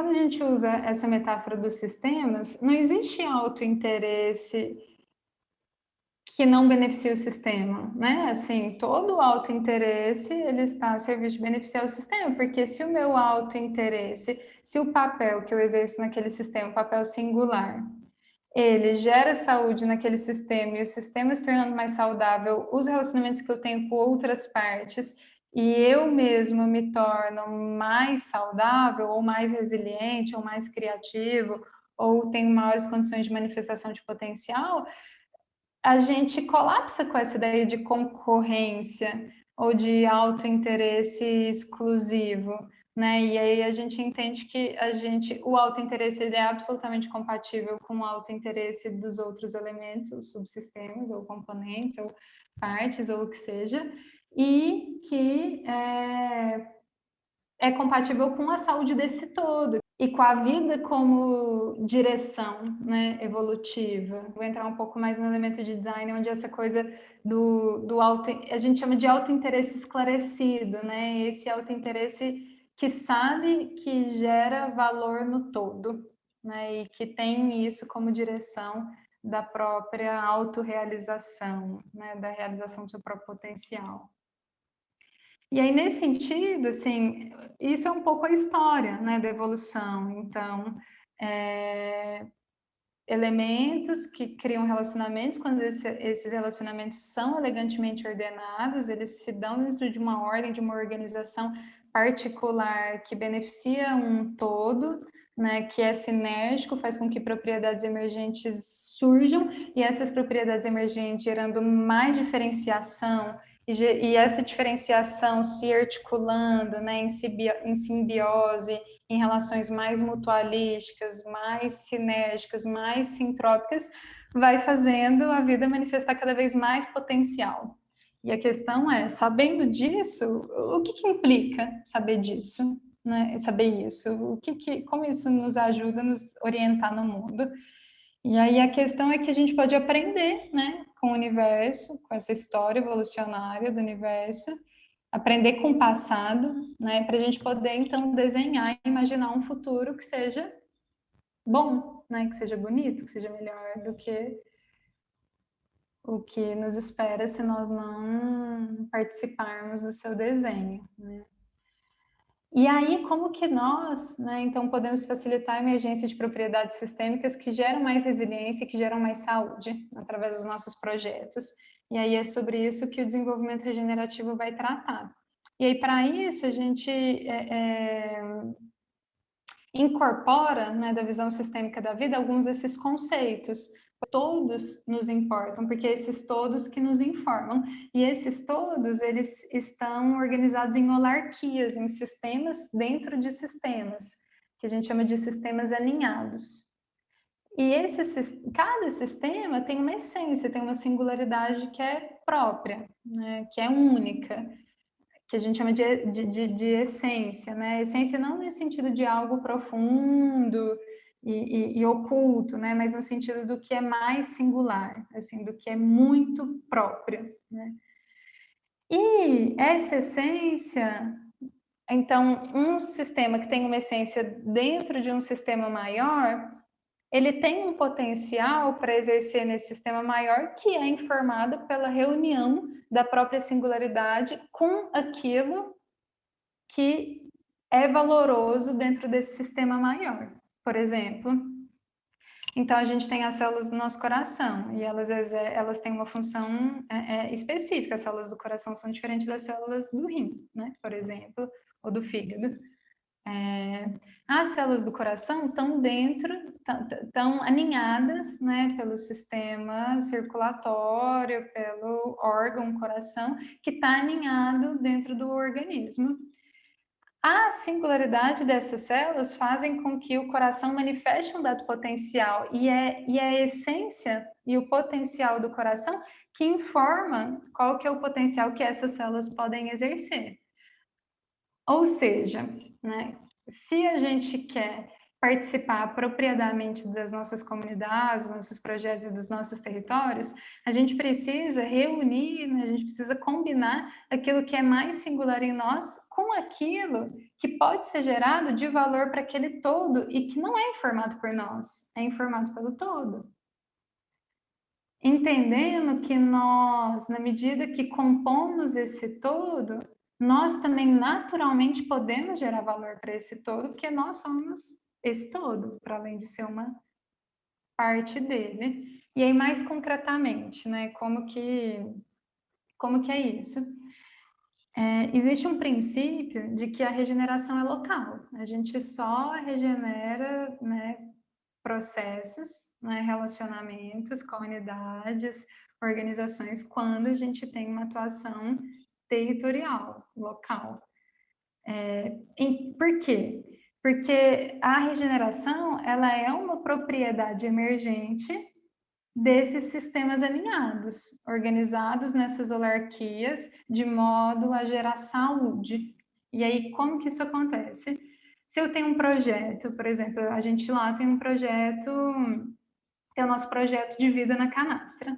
quando a gente usa essa metáfora dos sistemas, não existe autointeresse que não beneficia o sistema, né? Assim, todo autointeresse, ele está a serviço de beneficiar o sistema, porque se o meu autointeresse, se o papel que eu exerço naquele sistema, o papel singular, ele gera saúde naquele sistema e o sistema se tornando mais saudável, os relacionamentos que eu tenho com outras partes e eu mesmo me torno mais saudável ou mais resiliente ou mais criativo ou tenho maiores condições de manifestação de potencial, a gente colapsa com essa ideia de concorrência ou de autointeresse exclusivo, né? E aí a gente entende que o autointeresse ele é absolutamente compatível com o autointeresse dos outros elementos, os subsistemas ou componentes ou partes ou o que seja, e que é compatível com a saúde desse todo e com a vida como direção, né, evolutiva. Vou entrar um pouco mais no elemento de design, onde essa coisa do auto, a gente chama de autointeresse esclarecido, né, esse autointeresse que sabe que gera valor no todo, né, e que tem isso como direção da própria autorrealização, né, da realização do seu próprio potencial. E aí, nesse sentido, assim, isso é um pouco a história, né, da evolução. Então, elementos que criam relacionamentos, quando esses relacionamentos são elegantemente ordenados, eles se dão dentro de uma ordem, de uma organização particular que beneficia um todo, né, que é sinérgico, faz com que propriedades emergentes surjam, e essas propriedades emergentes gerando mais diferenciação, e essa diferenciação se articulando, né, em simbiose, em relações mais mutualísticas, mais sinérgicas, mais sintrópicas, vai fazendo a vida manifestar cada vez mais potencial. E a questão é, sabendo disso, o que implica saber disso, né? Saber isso, como isso nos ajuda a nos orientar no mundo? E aí a questão é que a gente pode aprender, né, com o universo, com essa história evolucionária do universo, aprender com o passado, né, para a gente poder então desenhar e imaginar um futuro que seja bom, né, que seja bonito, que seja melhor do que o que nos espera se nós não participarmos do seu desenho, né? E aí, como que nós, né, então, podemos facilitar a emergência de propriedades sistêmicas que geram mais resiliência e que geram mais saúde através dos nossos projetos? E aí é sobre isso que o desenvolvimento regenerativo vai tratar. E aí, para isso, a gente incorpora, né, da visão sistêmica da vida, alguns desses conceitos. Todos nos importam, porque é esses todos que nos informam. E esses todos, eles estão organizados em holarquias, em sistemas dentro de sistemas, que a gente chama de sistemas alinhados. E cada sistema tem uma essência, tem uma singularidade que é própria, né, que é única, que a gente chama de essência, né? Essência não no sentido de algo profundo e oculto, né? Mas no sentido do que é mais singular, assim, do que é muito próprio, né? E essa essência, então, um sistema que tem uma essência dentro de um sistema maior, ele tem um potencial para exercer nesse sistema maior que é informado pela reunião da própria singularidade com aquilo que é valoroso dentro desse sistema maior. Por exemplo, então a gente tem as células do nosso coração e elas têm uma função específica. As células do coração são diferentes das células do rim, né? Por exemplo, ou do fígado. As células do coração estão estão aninhadas, né, pelo sistema circulatório, pelo órgão coração, que está aninhado dentro do organismo. A singularidade dessas células fazem com que o coração manifeste um dado potencial e é a essência e o potencial do coração que informa qual que é o potencial que essas células podem exercer. Ou seja, né, se a gente quer participar apropriadamente das nossas comunidades, dos nossos projetos e dos nossos territórios, a gente precisa reunir, né, a gente precisa combinar aquilo que é mais singular em nós com aquilo que pode ser gerado de valor para aquele todo e que não é informado por nós, é informado pelo todo. Entendendo que nós, na medida que compomos esse todo, nós também naturalmente podemos gerar valor para esse todo, porque nós somos esse todo, para além de ser uma parte dele. E aí, mais concretamente, né, como que é isso? Existe um princípio de que a regeneração é local. A gente só regenera, né, processos, né, relacionamentos, comunidades, organizações, quando a gente tem uma atuação territorial, local. Por quê? Porque a regeneração, ela é uma propriedade emergente desses sistemas alinhados, organizados nessas holarquias, de modo a gerar saúde. E aí, como que isso acontece? Se eu tenho um projeto, por exemplo, a gente lá tem um projeto, tem o nosso projeto de vida na canastra.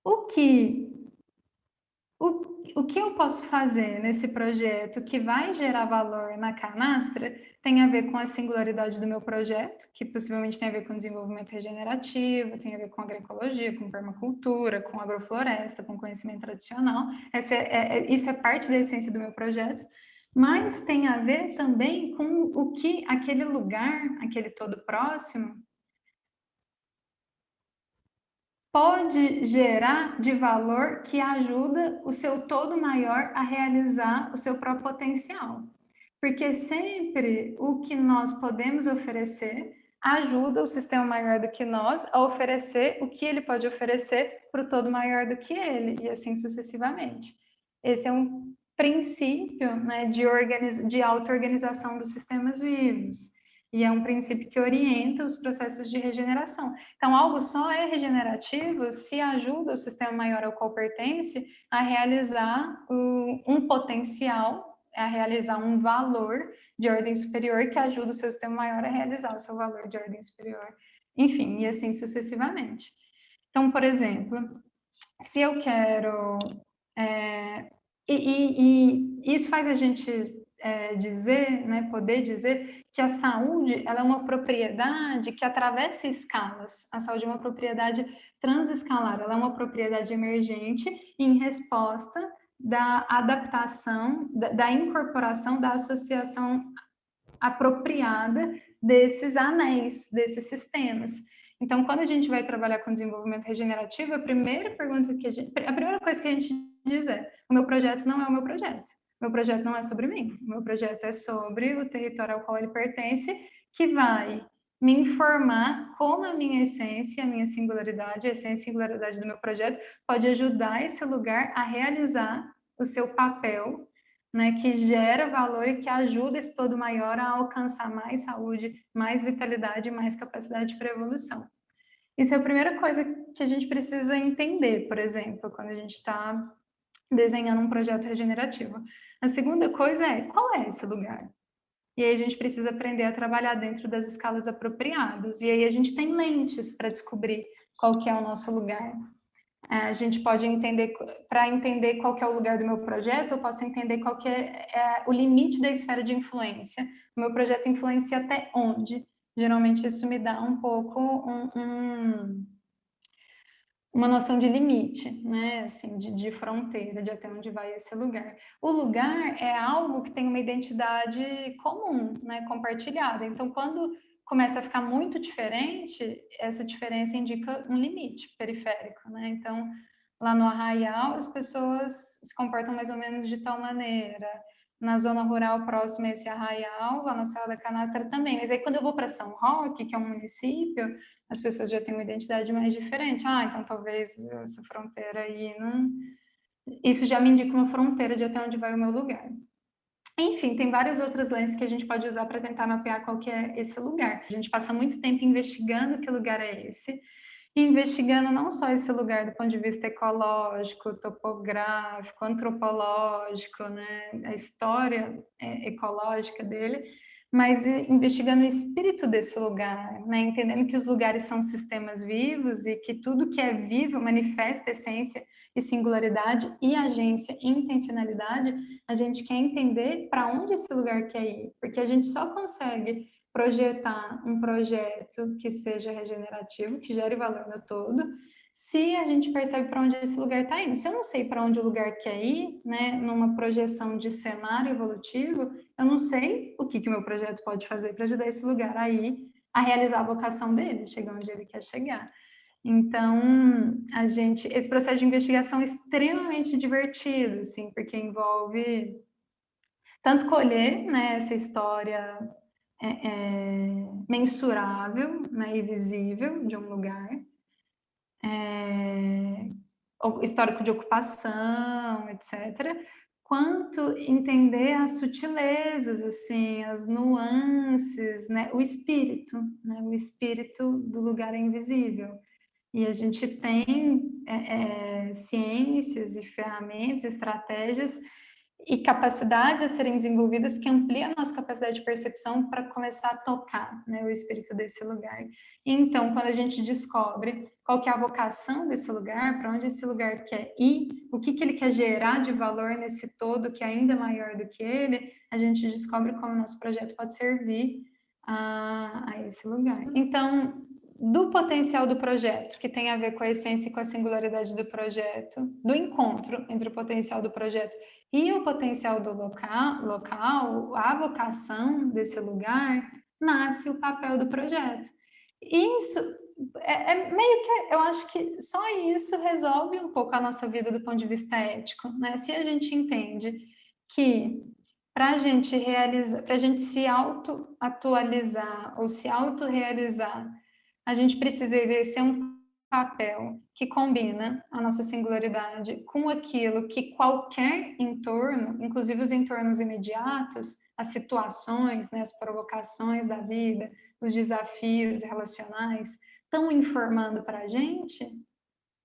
O que o que eu posso fazer nesse projeto que vai gerar valor na canastra tem a ver com a singularidade do meu projeto, que possivelmente tem a ver com desenvolvimento regenerativo, tem a ver com agroecologia, com permacultura, com agrofloresta, com conhecimento tradicional. Isso é parte da essência do meu projeto, mas tem a ver também com o que aquele lugar, aquele todo próximo, pode gerar de valor que ajuda o seu todo maior a realizar o seu próprio potencial. Porque sempre o que nós podemos oferecer ajuda o sistema maior do que nós a oferecer o que ele pode oferecer para o todo maior do que ele, e assim sucessivamente. Esse é um princípio, né, de auto-organização dos sistemas vivos. E é um princípio que orienta os processos de regeneração. Então, algo só é regenerativo se ajuda o sistema maior ao qual pertence a realizar um potencial, a realizar um valor de ordem superior que ajuda o seu sistema maior a realizar o seu valor de ordem superior. Enfim, e assim sucessivamente. Então, por exemplo, se eu quero... e isso faz a gente dizer, né, poder dizer que a saúde ela é uma propriedade que atravessa escalas. A saúde é uma propriedade transescalar, ela é uma propriedade emergente em resposta da adaptação, da incorporação, da associação apropriada desses anéis, desses sistemas. Então, quando a gente vai trabalhar com desenvolvimento regenerativo, a primeira coisa que a gente diz é: o meu projeto não é o meu projeto. O meu projeto não é sobre mim. O meu projeto é sobre o território ao qual ele pertence, que vai me informar como a minha essência, a minha singularidade, a essência e singularidade do meu projeto pode ajudar esse lugar a realizar o seu papel, né, que gera valor e que ajuda esse todo maior a alcançar mais saúde, mais vitalidade, mais capacidade para evolução. Isso é a primeira coisa que a gente precisa entender, por exemplo, quando a gente está desenhando um projeto regenerativo. A segunda coisa é, qual é esse lugar? E aí a gente precisa aprender a trabalhar dentro das escalas apropriadas. E aí a gente tem lentes para descobrir qual que é o nosso lugar. A gente pode entender, para entender qual que é o lugar do meu projeto, eu posso entender qual que é o limite da esfera de influência. O meu projeto influencia até onde? Geralmente isso me dá um pouco uma noção de limite, né? Assim, de fronteira, de até onde vai esse lugar. O lugar é algo que tem uma identidade comum, né? Compartilhada. Então, quando começa a ficar muito diferente, essa diferença indica um limite periférico, né? Então, lá no Arraial, as pessoas se comportam mais ou menos de tal maneira. Na zona rural próxima a esse arraial, lá na Serra da Canastra também. Mas aí, quando eu vou para São Roque, que é um município, as pessoas já têm uma identidade mais diferente. Ah, então talvez essa fronteira aí não... Isso já me indica uma fronteira de até onde vai o meu lugar. Enfim, tem várias outras lentes que a gente pode usar para tentar mapear qual que é esse lugar. A gente passa muito tempo investigando que lugar é esse, e investigando não só esse lugar do ponto de vista ecológico, topográfico, antropológico, né, a história ecológica dele, mas investigando o espírito desse lugar, né? Entendendo que os lugares são sistemas vivos e que tudo que é vivo manifesta essência e singularidade e agência e intencionalidade. A gente quer entender para onde esse lugar quer ir, porque a gente só consegue projetar um projeto que seja regenerativo, que gere valor no todo, se a gente percebe para onde esse lugar está indo. Se eu não sei para onde o lugar quer ir, né, numa projeção de cenário evolutivo, eu não sei o que o meu projeto pode fazer para ajudar esse lugar aí a realizar a vocação dele, chegar onde ele quer chegar. Então, esse processo de investigação é extremamente divertido, assim, porque envolve tanto colher, né, essa história mensurável, né, e visível de um lugar, o histórico de ocupação, etc., quanto entender as sutilezas, assim, as nuances, né, o espírito do lugar invisível. E a gente tem ciências e ferramentas, estratégias e capacidades a serem desenvolvidas que ampliam a nossa capacidade de percepção para começar a tocar, né, o espírito desse lugar. E então, quando a gente descobre qual que é a vocação desse lugar, para onde esse lugar quer ir, o que ele quer gerar de valor nesse todo que é ainda maior do que ele, a gente descobre como o nosso projeto pode servir a esse lugar. Então, do potencial do projeto, que tem a ver com a essência e com a singularidade do projeto, do encontro entre o potencial do projeto e o potencial do local, a vocação desse lugar, nasce o papel do projeto. Isso meio que, eu acho que só isso resolve um pouco a nossa vida do ponto de vista ético, né? Se a gente entende que para a gente realizar, para a gente se auto-atualizar ou se auto-realizar, a gente precisa exercer um papel que combina a nossa singularidade com aquilo que qualquer entorno, inclusive os entornos imediatos, as situações, né, as provocações da vida, os desafios relacionais, estão informando para a gente.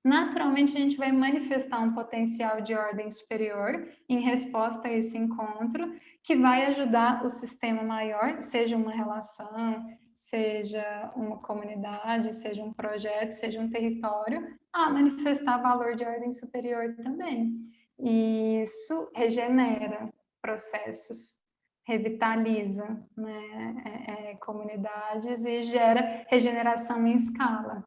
Naturalmente, a gente vai manifestar um potencial de ordem superior em resposta a esse encontro, que vai ajudar o sistema maior, seja uma relação, seja uma comunidade, seja um projeto, seja um território, a manifestar valor de ordem superior também. E isso regenera processos, revitaliza, né, comunidades e gera regeneração em escala.